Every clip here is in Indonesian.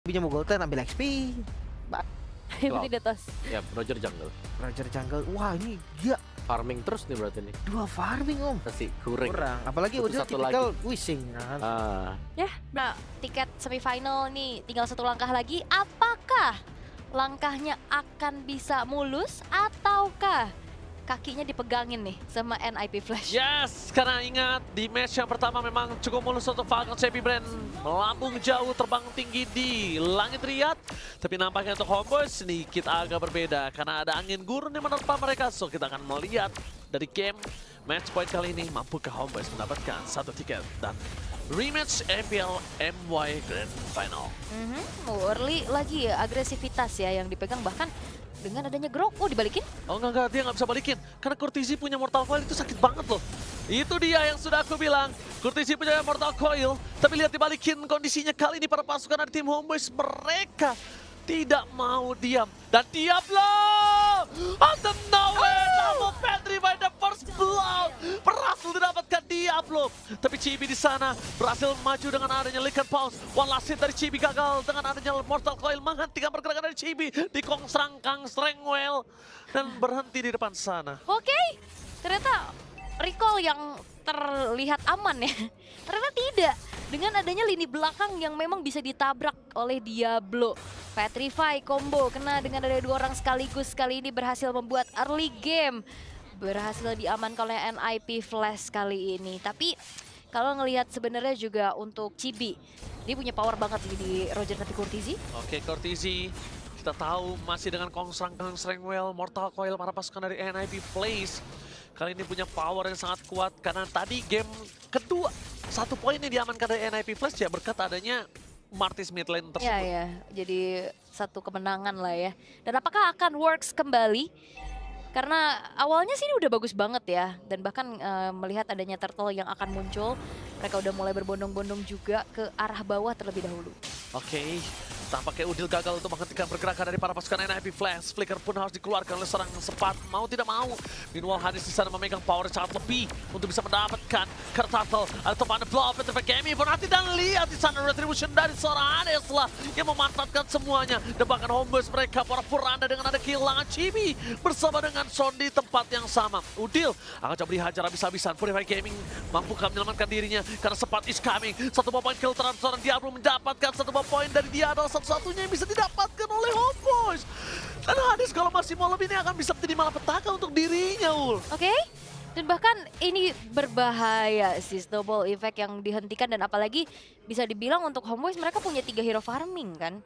Punya Golden ambil XP. Itu di atas. Ya, Roger jungle. Roger jungle. Wah, ini dia Farming terus nih berarti nih. 2 farming om. Kasih kurang. Apalagi Butuh udah satu tipikal wishing kan. Ya, nah tiket semifinal nih tinggal 1 langkah lagi. Apakah langkahnya akan bisa mulus ataukah kakinya dipegangin nih sama NIP Flash? Yes, karena ingat di match yang pertama memang cukup mulus untuk Falcon CP Brand melambung jauh terbang tinggi di langit Riyadh. Tapi nampaknya untuk Homeboys sedikit agak berbeda karena ada angin gurun yang menerpa mereka. So kita akan melihat dari game match point kali ini mampukah Homeboys mendapatkan 1 tiket dan rematch MPL MY Grand Final. Early lagi ya, agresivitas ya yang dipegang bahkan dengan adanya Grok. Oh, dibalikin? Oh enggak, dia nggak bisa balikin. Karena Courtesy punya Mortal Coil itu sakit banget loh. Itu dia yang sudah aku bilang. Courtesy punya Mortal Coil, tapi lihat dibalikin kondisinya kali ini para pasukan dari tim Homeboys. Mereka tidak mau diam. Dan Diablo! Out of nowhere, double Petri by the first blow. Berhasil didapatkan Diablo. Tapi Chibi di sana berhasil maju dengan adanya Lican Pulse. One last hit dari Chibi gagal dengan adanya Mortal Coil menghentikan pergerakan dari Chibi di Kongsrang Kang Strengwell dan berhenti di depan sana. Oke, ternyata recall yang terlihat aman ya. Ternyata tidak. Dengan adanya lini belakang yang memang bisa ditabrak oleh Diablo. Petrify combo kena dengan ada 2 orang sekaligus. Kali ini berhasil membuat early game. Berhasil diamankan oleh NIP Flash kali ini. Tapi kalau ngelihat sebenarnya juga untuk Chibi, dia punya power banget sih di Roger tapi Courtesy. Oke, Courtesy kita tahu masih dengan Kongsrang Kang Strengwell, Mortal Coil para pasukan dari NIP Flash. Kali ini punya power yang sangat kuat karena tadi game kedua 1 poin yang diamankan dari NIP Flash ya berkat adanya Martis mid lane tersebut. Ya, ya. Jadi 1 kemenangan lah ya. Dan apakah akan works kembali? Karena awalnya sih ini udah bagus banget ya. Dan bahkan melihat adanya turtle yang akan muncul, mereka udah mulai berbondong-bondong juga ke arah bawah terlebih dahulu. Oke, tampaknya Udil gagal untuk menghentikan pergerakan dari para pasukan NIP Flash. Flicker pun harus dikeluarkan oleh seorang sempat mau tidak mau. Meanwhile, Hadis di sana memegang power sangat lebih untuk bisa mendapatkan Turtle atau pada blow Petrify Gaming pun hati dan lihat di sana retribution dari seorang Hades lah yang memanfaatkan semuanya. Dan bahkan Homeboys mereka para puranda dengan ada kehilangan Chibi bersama dengan Son di tempat yang sama. Udil akan coba dihajar habis-habisan. Purify Gaming mampukah menyelamatkan dirinya karena sempat is coming. 1 buah poin kill terhadap seorang Diablo mendapatkan 1 buah poin dari dia adalah satu-satunya yang bisa didapatkan oleh Homeboys. Dan Hades kalau masih mau lebih ini akan bisa menjadi malapetaka untuk dirinya, Ul. Oke. Dan bahkan ini berbahaya sih snowball effect yang dihentikan dan apalagi bisa dibilang untuk Homeboys mereka punya 3 hero farming kan.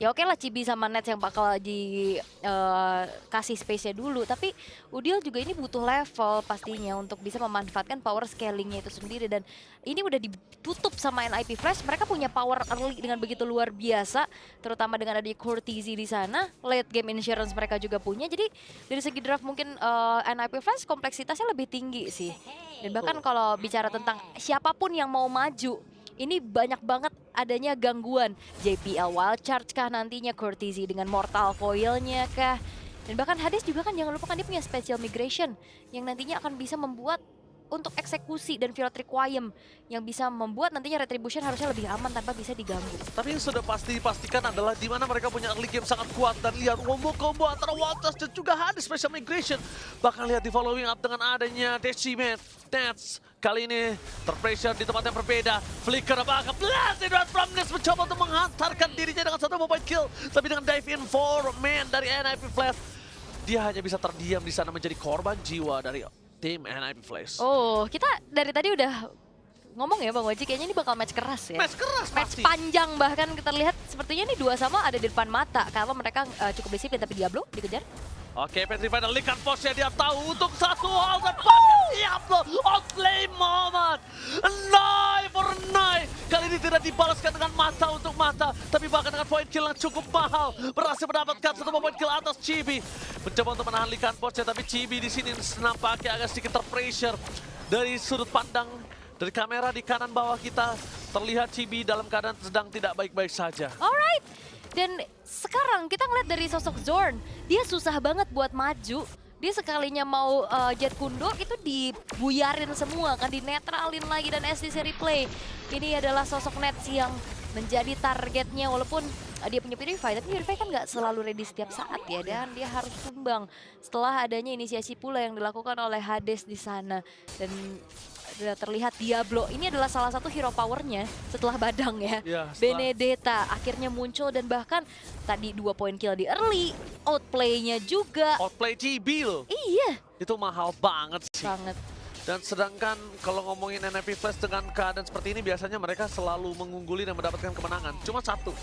Ya oke lah Chibi sama Nets yang bakal dikasih space-nya dulu. Tapi Udil juga ini butuh level pastinya untuk bisa memanfaatkan power scalingnya itu sendiri. Dan ini udah ditutup sama NIP Flash. Mereka punya power early dengan begitu luar biasa. Terutama dengan ada Courtesy di sana. Late game insurance mereka juga punya. Jadi dari segi draft mungkin NIP Flash kompleksitasnya lebih tinggi sih. Dan bahkan kalau bicara tentang siapapun yang mau maju, ini banyak banget adanya gangguan. JPL Wild Charge kah nantinya, Courtesy dengan Mortal Coil-nya kah. Dan bahkan Hades juga kan jangan lupa kan dia punya Special Migration yang nantinya akan bisa membuat untuk eksekusi dan Field Requiem yang bisa membuat nantinya Retribution harusnya lebih aman tanpa bisa diganggu. Tapi yang sudah pasti dipastikan adalah di mana mereka punya early game sangat kuat dan lihat combo-combo antara Walters dan juga Hades Special Migration. Bahkan lihat di following up dengan adanya Decimate, Nets. Kali ini terpressure di tempat yang berbeda. Flicker bahkan blast Edward Framness mencoba untuk menghantarkan dirinya dengan 1 point kill. Tapi dengan dive in 4 man dari NIP Flash, dia hanya bisa terdiam di sana menjadi korban jiwa dari tim NIP Flash. Oh, kita dari tadi udah ngomong ya Bang Waji, kayaknya ini bakal match keras ya. Match keras Match pasti. panjang bahkan kita lihat sepertinya ini 2 sama ada di depan mata. Kalau mereka cukup disiplin tapi Diablo dikejar. Oke, Petrify dan Lican Pulse dia tahu untuk 1 hal dan Diablo outplay moment. Knife for knife. Kali ini tidak dibalaskan dengan mata untuk mata, tapi bahkan dengan point kill yang cukup mahal. Berhasil mendapatkan 1 point kill atas Chibi. Mencoba untuk menahan Lican Pulse, tapi Chibi di sini nampaknya agak sedikit terpressure dari sudut pandang dari kamera di kanan bawah kita. Terlihat Chibi dalam keadaan sedang tidak baik-baik saja. Alright. Dan sekarang kita ngeliat dari sosok Zorn, dia susah banget buat maju. Dia sekalinya mau jet kundo itu dibuyarin semua kan, dinetralin lagi dan SDC replay. Ini adalah sosok Nets yang menjadi targetnya, walaupun dia punya Purify, tapi Purify kan nggak selalu ready setiap saat ya, dan dia harus tumbang setelah adanya inisiasi pula yang dilakukan oleh Hades di sana. Dan sudah terlihat Diablo ini adalah salah satu hero powernya setelah Badang ya. Ya, setelah- Benedetta akhirnya muncul dan bahkan tadi 2 poin kill di early, outplay-nya juga. Outplay GB loh. Iya, Itu mahal banget sih. banget. Dan sedangkan kalau ngomongin NIP Flash dengan keadaan seperti ini biasanya mereka selalu mengungguli dan mendapatkan kemenangan. Cuma satu,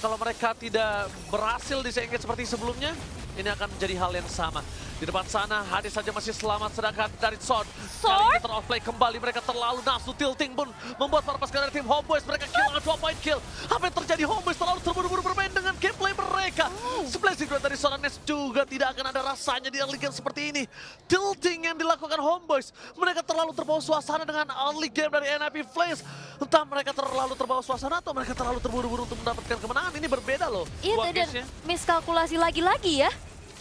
kalau mereka tidak berhasil di engage seperti sebelumnya, ini akan menjadi hal yang sama. Di depan sana Hades saja masih selamat, sedangkan dari Sword kali ini ter-outplay kembali. Mereka terlalu nafsu, tilting pun membuat para pasukan dari tim Homeboys mereka kehilangan 2 point kill. Apa yang terjadi? Homeboys terlalu terburu-buru bermain dengan gameplay mereka. Splashing Grab dari seorang Ness juga tidak akan ada rasanya di early game seperti ini. Tilting yang dilakukan Homeboys, mereka terlalu terbawa suasana dengan early game dari NIP Flash. Entah mereka terlalu terbawa suasana atau mereka terlalu terburu-buru untuk mendapatkan kemenangan. Ini berbeda loh. Iya, dua dan case-nya. miskalkulasi lagi-lagi ya.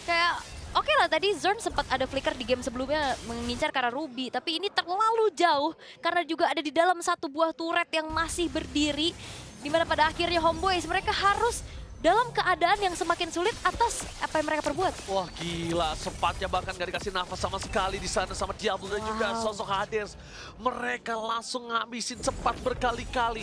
Kayak oke lah, tadi Zern sempat ada flicker di game sebelumnya mengincar ke arah Ruby, tapi ini terlalu jauh karena juga ada di dalam satu buah turret yang masih berdiri, dimana pada akhirnya Homeboys mereka harus dalam keadaan yang semakin sulit atas apa yang mereka perbuat. Wah gila, sempatnya bahkan gak dikasih nafas sama sekali di sana sama Diablo dan juga sosok Hades. Mereka langsung ngabisin cepat berkali-kali.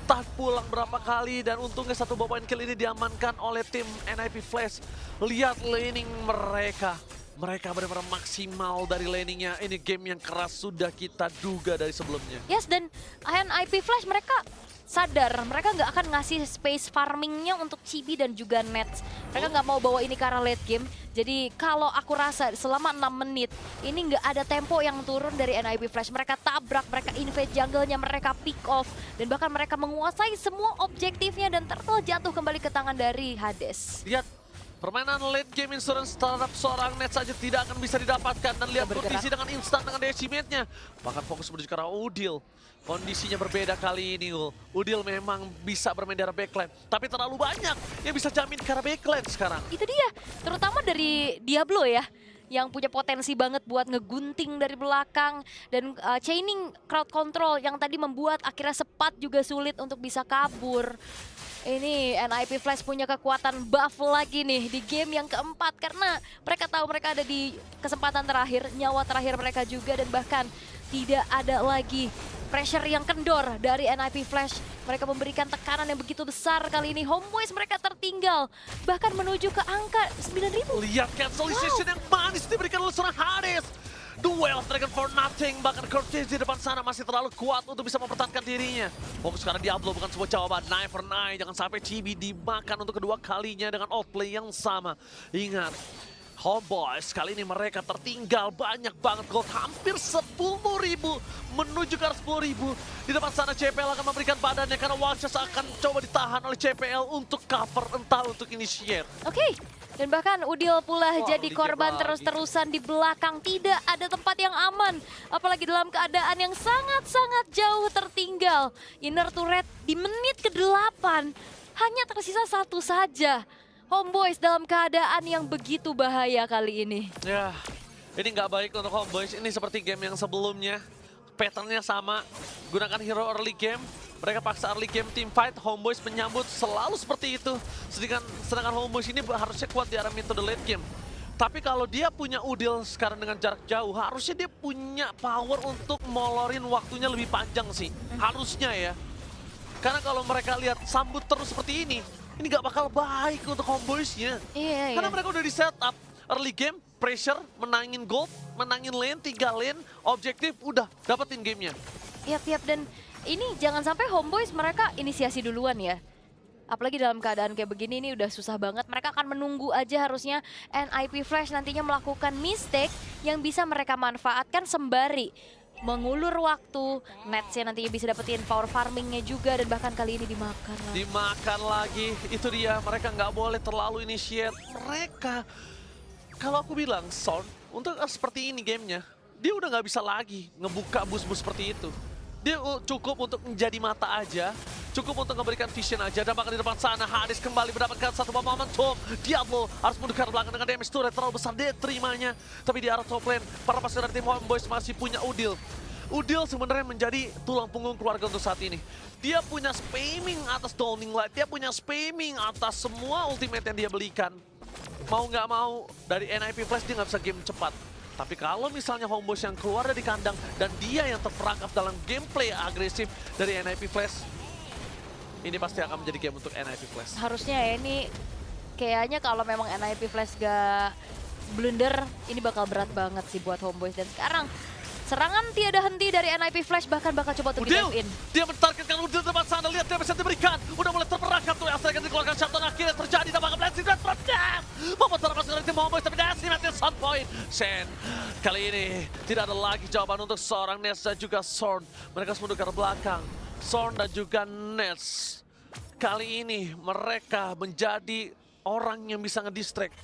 Entah pulang berapa kali dan untungnya satu point kill ini diamankan oleh tim NIP Flash. Lihat laning mereka. Mereka benar-benar maksimal dari laningnya. Ini game yang keras sudah kita duga dari sebelumnya. Yes, dan NIP Flash mereka sadar mereka nggak akan ngasih space farmingnya untuk Chibi dan juga Nets. Mereka nggak mau bawa ini ke arah late game. Jadi kalau aku rasa selama 6 menit ini nggak ada tempo yang turun dari NIP Flash. Mereka tabrak, mereka invade jungle-nya, mereka pick off. Dan bahkan mereka menguasai semua objektifnya dan terjatuh kembali ke tangan dari Hades. Lihat, permainan late game insurance terhadap seorang Nets saja tidak akan bisa didapatkan. Dan lihat Bergerak. kondisi dengan instan dengan decimate-nya. Bahkan fokus menuju ke arah Udil. Kondisinya berbeda kali ini, Ul. Udil memang bisa bermain di arah backline. Tapi terlalu banyak yang bisa jamin ke arah backline sekarang. Itu dia, terutama dari Diablo ya, yang punya potensi banget buat ngegunting dari belakang dan chaining crowd control yang tadi membuat akhirnya Sepat juga sulit untuk bisa kabur. Ini NIP Flash punya kekuatan buff lagi nih di game yang keempat karena mereka tahu mereka ada di kesempatan terakhir, nyawa terakhir mereka juga, dan bahkan tidak ada lagi pressure yang kendor dari NIP Flash. Mereka memberikan tekanan yang begitu besar kali ini. Homeboys mereka tertinggal bahkan menuju ke angka 9.000. Lihat cancelization yang manis diberikan oleh seorang Hades. Duel Dragon for Nothing, bahkan Cortez di depan sana masih terlalu kuat untuk bisa mempertahankan dirinya. Fokus karena Diablo bukan sebuah jawaban. 9 for 9, jangan sampai Chibi dimakan untuk kedua kalinya dengan outplay yang sama. Ingat, Homeboys kali ini mereka tertinggal banyak banget gold, hampir 10.000 menuju ke arah 10.000. Di depan sana CPL akan memberikan badannya karena Wildcats akan coba ditahan oleh CPL untuk cover, entah untuk initiate. Oke. Dan bahkan Udil pula Wah, jadi Ligem korban lagi. terus-terusan di belakang. Tidak ada tempat yang aman. Apalagi dalam keadaan yang sangat-sangat jauh tertinggal. Inner turret di menit ke-8 hanya tersisa satu saja. Homeboys dalam keadaan yang begitu bahaya kali ini. Ya, ini nggak baik untuk Homeboys. Ini seperti game yang sebelumnya. Patternnya sama, gunakan hero early game. Mereka paksa early game team fight, Homeboys menyambut selalu seperti itu. Sedangkan Homeboys ini harusnya kuat di arah mid to the late game. Tapi kalau dia punya Udil sekarang dengan jarak jauh, harusnya dia punya power untuk molorin waktunya lebih panjang sih. Harusnya ya. Karena kalau mereka lihat sambut terus seperti ini nggak bakal baik untuk Homeboys-nya. Iya, Karena mereka udah di setup early game, pressure, menangin gold, menangin lane, 3 lane, objektif, udah dapetin gamenya. Yap, dan ini jangan sampai Homeboys mereka inisiasi duluan ya. Apalagi dalam keadaan kayak begini ini udah susah banget. Mereka akan menunggu aja harusnya NIP Flash nantinya melakukan mistake yang bisa mereka manfaatkan sembari mengulur waktu. Netsnya nantinya bisa dapetin power farmingnya juga, dan bahkan kali ini dimakan lah. Dimakan lagi, itu dia. Mereka nggak boleh terlalu initiate. Mereka, kalau aku bilang, Son, untuk seperti ini gamenya, dia udah nggak bisa lagi ngebuka bus-bus seperti itu. Dia cukup untuk menjadi mata aja, cukup untuk memberikan vision aja. Dan bahkan di depan sana, Hades kembali mendapatkan satu momentum. Diablo harus mundur ke arah belakang dengan damage turret terlalu besar dia terimanya. Tapi di arah top lane, para pasukan dari tim Homeboys masih punya Udil. Udil sebenarnya menjadi tulang punggung keluarga untuk saat ini. Dia punya spamming atas Dawning Light, dia punya spamming atas semua ultimate yang dia belikan. Mau nggak mau, dari NIP Flash dia nggak bisa game cepat. Tapi kalau misalnya Homeboyz yang keluar dari kandang dan dia yang terperangkap dalam gameplay agresif dari NIP Flash, ini pasti akan menjadi game untuk NIP Flash. Harusnya ya ini kayaknya kalau memang NIP Flash gak blunder, ini bakal berat banget sih buat Homeboyz. Dan sekarang serangan tiada henti dari NIP Flash, bahkan bakal coba untuk Udil, di-tap in. dia mentargetkan Udil di depan sana, lihat dia bisa diberikan. Udah mulai terperangkap tuh, Astra akan dikeluarkan shutdown akhirnya terjadi, dan bakal blessing dan protect. Membuat terlepas dari tim Homeboyz, tapi Desi mati sun point. Shen, kali ini tidak ada lagi jawaban untuk seorang Nets dan juga Sorn. Mereka semua ke belakang. Sorn dan juga Nets. Kali ini mereka menjadi orang yang bisa ngedistract.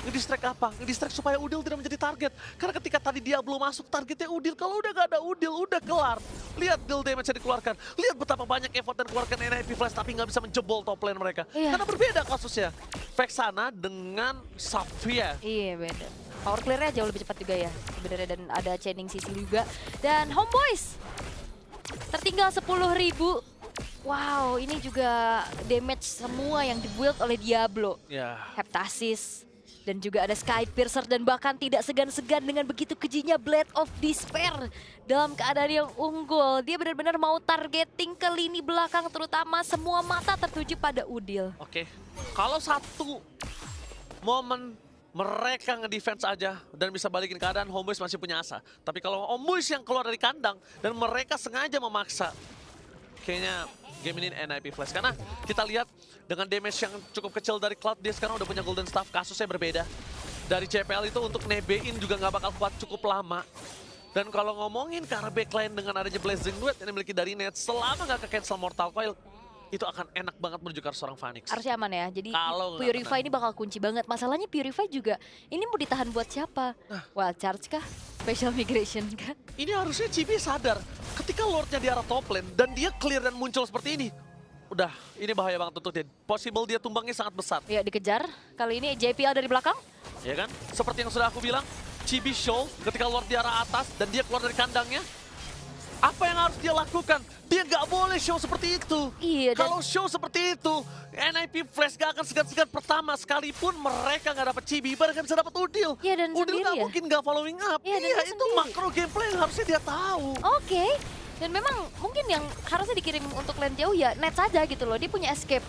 Ngedistract apa? Ngedistract supaya Udil tidak menjadi target. Karena ketika tadi dia belum masuk, targetnya Udil. Kalau udah gak ada Udil, udah kelar. Lihat deal damage yang dikeluarkan. Lihat betapa banyak effort yang dikeluarkan NIP Flash, tapi nggak bisa menjebol top lane mereka. Iya. Karena berbeda kasusnya. Vexana dengan Xayah. Iya beda. Power clear-nya jauh lebih cepat juga ya sebenarnya, dan ada chaining sisi juga. Dan Homeboyz tertinggal 10.000. Wow, ini juga damage semua yang dibuild oleh Diablo. Ya. Heptasis, dan juga ada Sky Piercer, dan bahkan tidak segan-segan dengan begitu kejinya Blade of Despair dalam keadaan yang unggul. Dia benar-benar mau targeting ke lini belakang, terutama semua mata tertuju pada Udil. Oke. Kalau satu momen mereka ngedefense aja dan bisa balikin keadaan, Homeboyz masih punya asa. Tapi kalau Homeboyz yang keluar dari kandang dan mereka sengaja memaksa, kayaknya game ini NIP Flash. Karena kita lihat dengan damage yang cukup kecil dari Cloud, dia sekarang udah punya Golden Staff, kasusnya berbeda. Dari JPL itu untuk nebein juga nggak bakal kuat cukup lama. Dan kalau ngomongin ke arah backline dengan adanya Blazing Duet yang dimiliki dari Nets, selama nggak ke cancel Mortal Coil, itu akan enak banget menuju ke arah seorang Phoenix. Harusnya aman ya, jadi Kalau nggak Purify kena. ini bakal kunci banget. Masalahnya Purify juga, ini mau ditahan buat siapa? Wild Charge kah? Special Migration kah? Ini harusnya Chibi sadar, ketika Lordnya di arah top lane dan dia clear dan muncul seperti ini, udah, ini bahaya banget untuk dia. Possible dia tumbangnya sangat besar. Ya dikejar, kali ini JPL dari belakang. Ya kan? Seperti yang sudah aku bilang, Chibi show ketika Lord di arah atas dan dia keluar dari kandangnya. Apa yang harus dia lakukan? Dia nggak boleh show seperti itu. Iya, dan Kalau show seperti itu, NIP Flash gak akan segan-segan pertama. Sekalipun mereka nggak dapat Chibi, mereka bisa dapat Udil. Iya, dan Udil sendiri nggak ya? mungkin nggak following up. Iya, dan Iya, dia itu sendiri. makro gameplay yang harusnya dia tahu. Oke. Dan memang mungkin yang harusnya dikirim untuk lane jauh ya net saja gitu loh. Dia punya escape,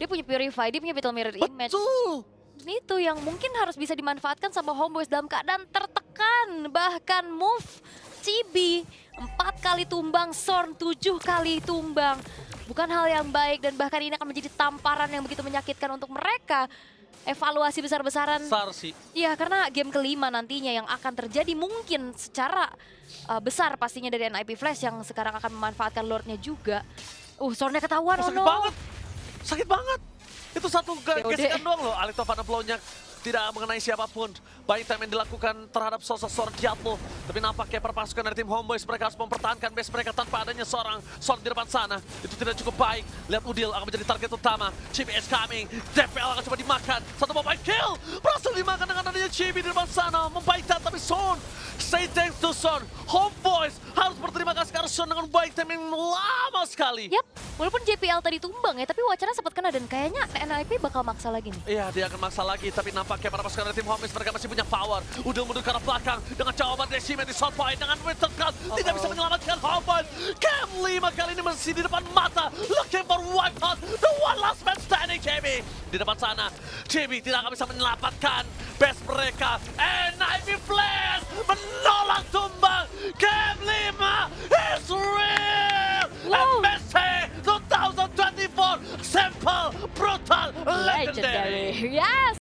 dia punya Purify, dia punya Battle Mirror Image. Betul. Dan itu yang mungkin harus bisa dimanfaatkan sama Homeboyz dalam keadaan tertekan. Bahkan move Chibi 4 kali tumbang, Sorn 7 kali tumbang. Bukan hal yang baik, dan bahkan ini akan menjadi tamparan yang begitu menyakitkan untuk mereka. Evaluasi besar-besaran. Besar sih. Iya, karena game kelima nantinya yang akan terjadi mungkin secara besar pastinya dari NIP Flash yang sekarang akan memanfaatkan Lordnya juga. Sornnya ketahuan, oh Sakit no. banget. Sakit banget. Itu satu TOD. gesekan doang loh. Alito Van Blownya tidak mengenai siapapun. Baik time yang dilakukan terhadap sosok seorang Diablo. Tapi nampaknya perpasukan dari tim Homeboyz, mereka harus mempertahankan base mereka tanpa adanya seorang Sorn di depan sana. Itu tidak cukup baik. Lihat Udil akan menjadi target utama. Chibi is coming. DPL akan coba dimakan. Satu mobile kill. Berhasil dimakan dengan adanya Chibi di depan sana. Membaikan tapi Sorn. Say thanks to Sorn. Homeboyz harus berterima kasih karena Sorn dengan baik time yang lama sekali. Yap, walaupun JPL tadi tumbang ya, tapi wacana sempat kena dan kayaknya NIP bakal maksa lagi nih. Iya, dia akan maksa lagi, tapi nampaknya para pasukan dari tim Homeboyz mereka masih punya power. Udil mundur ke arah belakang dengan jawaban Decimet di shot point dengan Winter Cut. Tidak bisa menyelamatkan Homeboyz. Game 5 kali ini masih di depan mata. Looking for wipeout. The one last man standing, Chibi. Di depan sana, Chibi tidak akan bisa menyelamatkan base mereka. NIP Flash menolak tumbang. Game 5 is real. Wow. MSC 2024 simple, brutal, legendary. Yes!